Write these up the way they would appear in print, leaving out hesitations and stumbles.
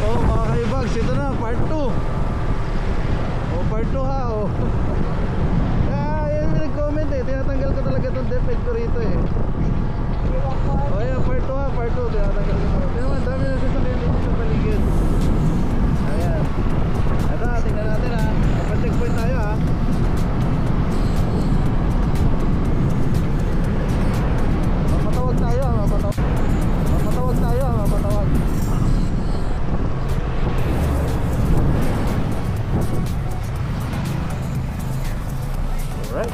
Oh mga kaibags, ito na part 2. Oh part 2 ha oh. Yan may nag-comment eh, tinatanggal ko talaga itong defect ko rito eh. Oh yan, part 2 ha, part 2, tinatanggal ko talaga. Pero ang dami na sasakyan dito sa paligid. Ayan. Ito, tingnan natin ha. Kapag-checkpoint tayo ha. Mapatawag tayo ha, mapatawag. Mapatawag tayo ha, mapatawag. Alright.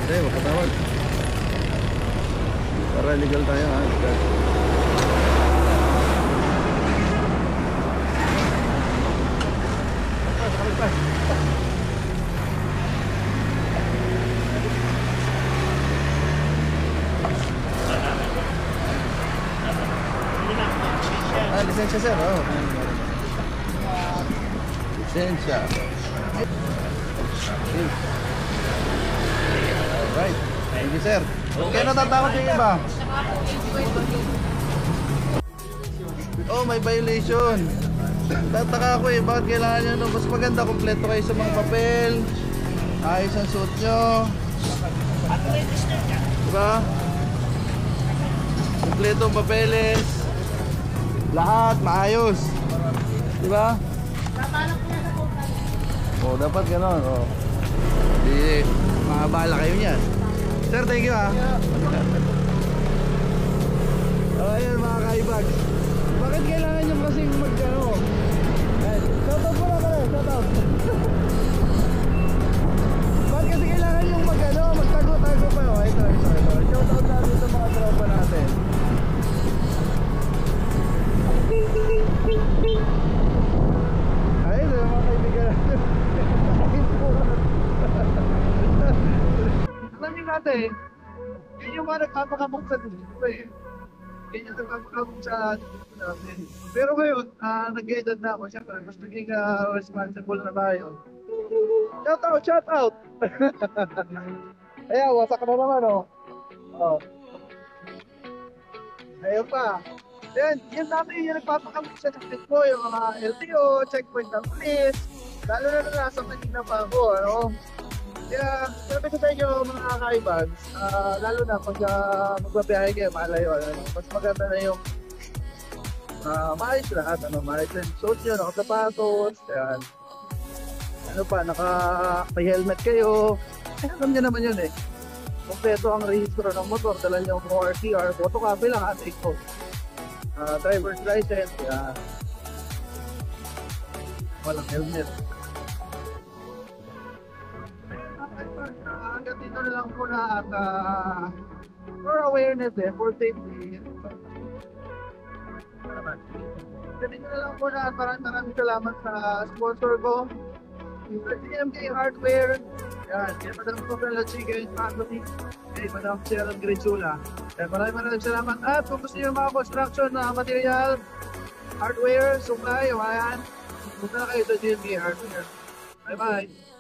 Okay, mapatawag. Para legal tayo ha. Legal. Lisensya sir, oh. Lisensya. Alright, thank you sir. Kaya natatakot yung iba? Oh, may violation. Tataka ako eh, bakit kailangan nyo no? Mas maganda, kompleto kayo sa mga papel. Ayos ang suit nyo. Diba? Kompleto ang papeles. Lahat maayos. Diba? Oh, dapat gano'n. Oh. Di makabala kayo niyan. Sir, thank you ha. Oh, ayan mga kaibags. Bakit kailangan nyo kasing mag-ano? Shoutout mo na ka rin, shoutout. Bakit kasi kailangan nyo mag-ano? Magtago-tago pa. Oh, ito. Shoutout natin sa mga tropa natin. Ayun na mga kaibigan natin. Alam nyo natin, yun yung mga nagpapakamok sa dito eh. Yun yung nagpapakamok sa dito natin. Pero ngayon, nag-edad na ako. Siyempre, mas naging responsible na tayo. Shout out! Ayan, wasak na naman oh. Oh. Ayun pa. Then, yun natin yung nagpapakamit sa checkpoint mo, yung mga LTO, checkpoint ng police, lalo na nasa Manila pa ako, ano? Kaya, sabi ko sa inyo mga kaibags, lalo na pag magbabiyahe kayo, malayo, ano? Mas maganda na yung maayos lahat, ano? Maayos na yung suit nyo, nakasapatos, yan. Ano pa, may helmet kayo, alam nyo naman yun eh. Kompleto ang rehistro ng motor, dala nyo yung ORCR, photocopy lang at ito. Driver's license, walang helmet. Hanggang dito na lang muna at for awareness for safety. Hanggang dito na lang muna at maraming salamat sa sponsor ko, CMK Hardware. Yan, kaya Madam Cobrela Chicken Family, kay Madam Sharon Gritsula. Maraming salamat. At kung gusto nyo mga construction na material, hardware, supply, ayan, punta na kayo sa GMK Hardware. Bye bye!